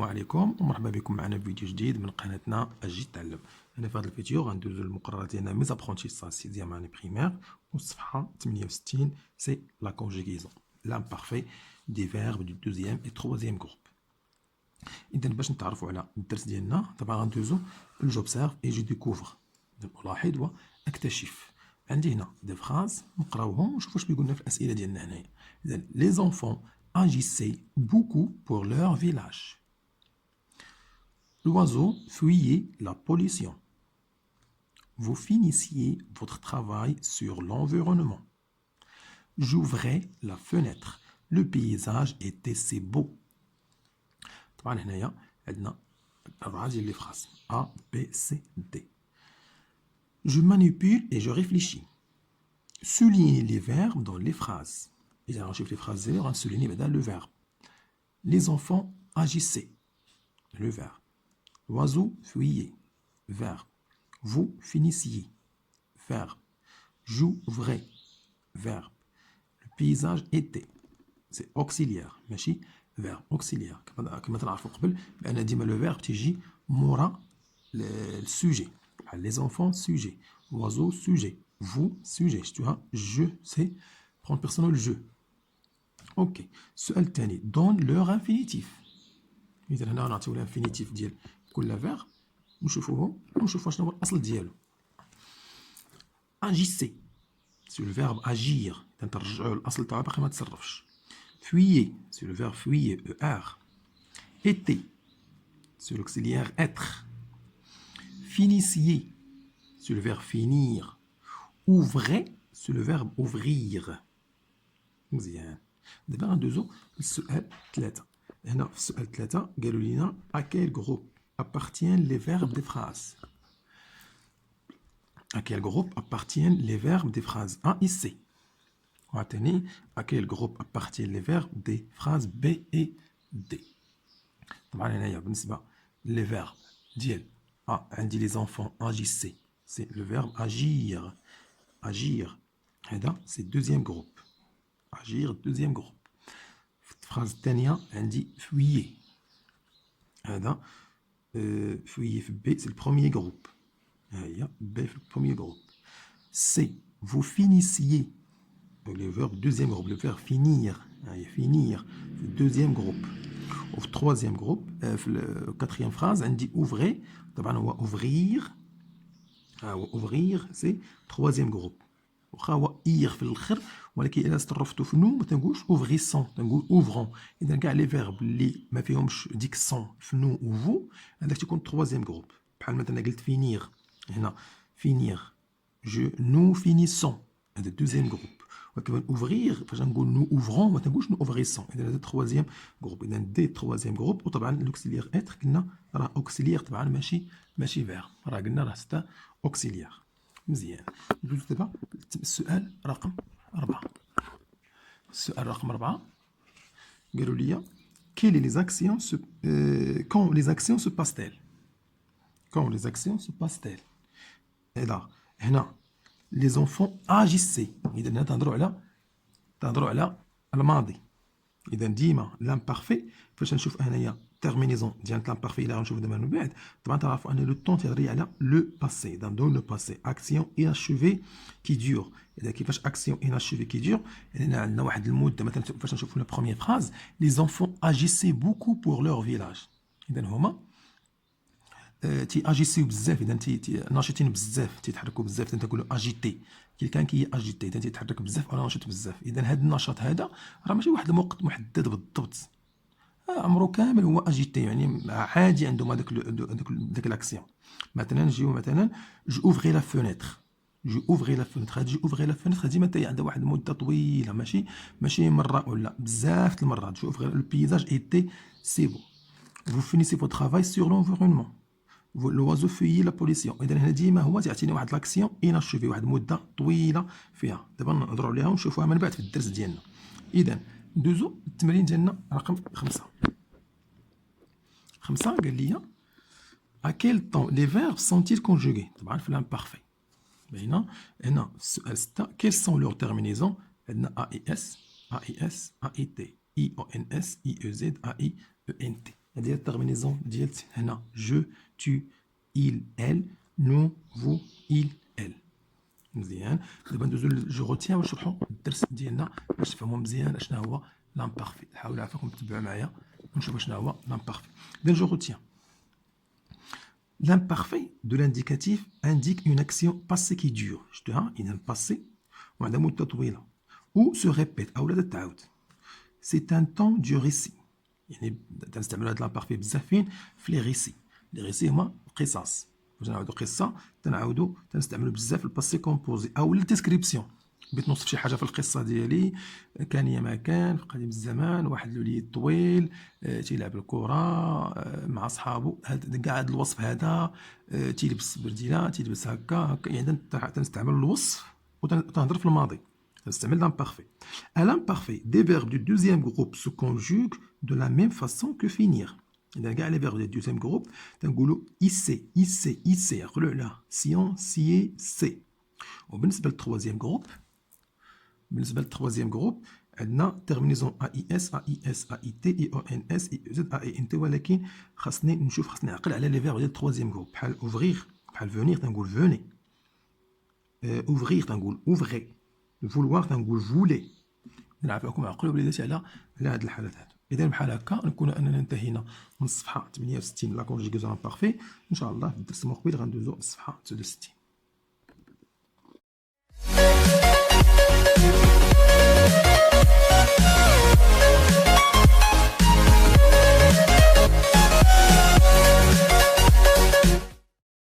عليكم ومرحبا بكم معنا في فيديو جديد من قناتنا اجي تعلم. هنا في هذا الفيديو غندوزو المقررات ديالنا ميز ابرونتيساج سيزيام اني بريمير والصفحه 68 سي لا كونجيغيزون لامبارفي دي فيرب دو دوزيام اي تروازيام جروب. اذا باش نتعرفوا على الدرس ديالنا طبعا غندوزو جوبسيرف اي جو ديكوفر، الاحظ واكتشف. عندي هنا دي فراز نقراوهم ونشوفوا واش بيقولنا في الاسئله ديالنا هنايا. اذا لي زونفون agissaient beaucoup pour leur village. L'oiseau fuyait la pollution. Vous finissiez votre travail sur l'environnement. J'ouvrais la fenêtre. Le paysage était si beau. طبعا هنايا عندنا أربعة ديال لي فراز A, B, C, D. Je manipule et je réfléchis. Soulignez les verbes dans les phrases. إذا غنشوف لي فراز ديالي غنسوليني بعدا لو فيرب. Les enfants agissaient. Le verbe. L'oiseau fuyait. Verbe. Vous finissiez. Verbe. J'ouvrais. Verbe. Le paysage était. C'est auxiliaire. ماشي verbe auxiliaire. كما تنعرفوا قبل بأن ديما لو فيرب تيجي مورا السوجي. Les enfants sujet. L'oiseau sujet. Vous sujet. شفتوها je c'est prendre personnel je. اوكي. السؤال الثاني دون لور انفينيتيف. اذا هنا غنعطيو الانفينيتيف ديال كل فيرب ونشوفوهم ونشوفوا شنو هو الاصل ديالو. اجيسي سي لو فيرب اجير، اذا ترجعوا للاصل تاعو باقي ما تصرفش. فويي سي لو فيرب فويي او ار. ايتي سي لوكسيليير اتر. فينيسيي سي لو فيرب فينير. اوفري سي لو فيرب اوفرير. مزيان. دابا غندوزو للسؤال 3. هنا في السؤال 3 قالوا لنا à quel groupe appartiennent les verbes des phrases. À quel groupe appartiennent les verbes des phrases A et C. وعطيني à quel groupe appartiennent les verbes des phrases B et D. طبعا هنايا بالنسبة les verbes ديال A عندي les enfants agissaient c'est le verbe agir. Agir هذا c'est deuxième groupe. Agir deuxième groupe. الفراز الثانية عندي فويي هذا فويي في بي سي البروميي جروب. ها هي بي في البروميي جروب. سي vous finissiez le verbe deuxième groupe, le verbe finir. ها هي finir في الدوزيام جروب. وفي التروازيام جروب في الكاتريام فراز عندي ouvrir طبعا هو ouvrir. ها هو ouvrir سي تروازيام جروب. واخا هو اير في الاخر ولكن الا صرفتو في نو ما تنقولش اوفغيسون تنقول اوفرون. اذا كاع لي فيرب اللي ما فيهمش ديك سون في نو و فو هذاك تيكون تروازيام جروب. بحال مثلا قلت فينير هنا فينير جو نو فينيسون هذا دوزيام جروب. ولكن اوفغير فاش نقول نو اوفرون ما تنقولش نو اوفغيسون اذا هذا تروازيام جروب. اذا دي تروازيام جروب. وطبعا لوكسيليير اتر قلنا راه اوكسيليير طبعا ماشي فيرب راه قلنا راه ستا اوكسيليير. مزيان. ندوزو دابا السؤال رقم 4. السؤال رقم 4 قالوا لي quand les actions se passent-elles. Quand les actions se passent-elles. هنا les enfants agissaient. إذا هنا تهضروا على الماضي. إذا ديما l'imparfait فاش نشوف هنايا terminaison ديال l'imparfait إلا غنشوف دابا من بعد طبعا تعرفوا أن لو طون تيهضر على لو باسي. إذا دون لو باسي أكسيون inachevée qui dure. إذا كيفاش أكسيون inachevée qui dure هنا عندنا واحد المدة مثلا فاش نشوفوا لا بروميير فراز les enfants agissaient beaucoup pour leur village. إذا هما تي اجيسيو بزاف. اذا ناشطين بزاف تيتحركوا بزاف تنقولوا اجيتي. كان كي اجيتي اذا تيتحرك بزاف ولا ناشط بزاف. اذا هذا النشاط هذا راه ماشي واحد الموقت محدد بالضبط عمره كامل هو اجيتي يعني عادي عندهم هذاك لاكسيون. مثلا نجيو مثلا جو اوفري لا فونيتر. جو اوفري لا فونيتر. هاد جو اوفري لا فونيتر ديما عندها واحد المده طويله ماشي مره ولا بزاف المرات. جو اوفري لو بيزاج ايتي سي بو. Vous finissez votre travail sur l'environnement. L'oiseau fuyait la pollution. إذا هنا ديما هو تيعطيني واحد لاكسيون اناشوفي واحد المده طويله فيها. دابا نهضروا عليها ونشوفوها من بعد في الدرس ديالنا. إذا ندوزو التمرين ديالنا رقم 5. قال لي à quel temps les verbes sont-ils conjugués. طبعا في l'imparfait. هنا السؤال 6 quelles sont leurs terminaisons. عندنا AES AES AET IONS IEZ AIENT. هذه هي الترمينيزون ديال هنا جو tu il elle nous vous il elle مزيان. دابا ندوزو جو روتيان ونشرحو الدرس ديالنا باش تفهموا مزيان اشنا هو لامبارفي. حاولوا عافاكم تتبعوا معايا ونشوفوا شنو هو لامبارفي. اذا جو روتيان l'imparfait de l'indicatif indique une action passée qui dure. شفتوها إذا passé وعندها مدة طويلة ou se répète أو لا تتعاود. C'est un temps du récit. يعني تنستعملوا هاد لامبارفي بزاف فين في لي ريسي. لي ريسي هما قصص. باش نعاودو قصة تنستعملو بزاف الباسي كومبوزي أو الديسكريبسيون. بغيت نوصف شي حاجة في القصة ديالي، كان يا ما كان في قديم الزمان واحد الوليد طويل تيلعب الكرة مع صحابو. هاد كاع هاد الوصف هذا تيلبس برديلة تيلبس هكا يعني تنستعمل الوصف وتنهضر في الماضي. تنستعمل l'imparfait. À l'imparfait, des verbes du deuxième groupe se conjuguent de la même façon que finir. إذا كاع لي فيرب ديال الدوزيام جروب تنقولوا إيسي إيسي إيسي عقلوا على سيون سيي سي. وبالنسبة للتروازيام جروب عندنا تيرمينيزون ا اي اس ا اي اس ا اي تي اي او ان اس اي زد ا اي ان تي، ولكن خاصني نعقل على لي فيرب ديال التروازيام جروب بحال اوفغيغ بحال فونيغ تنقول فوني، اوفغيغ تنقول اوفغي، فولواغ تنقول فولي. نعافاكم عقلوا وليداتي على هاد الحالات هادو. اذا بحال هكا نكون اننا انتهينا من الصفحه 68 لا كونجيغاسيون امبارفي. ان شاء الله في الدرس المقبل غندوزو الصفحه 69.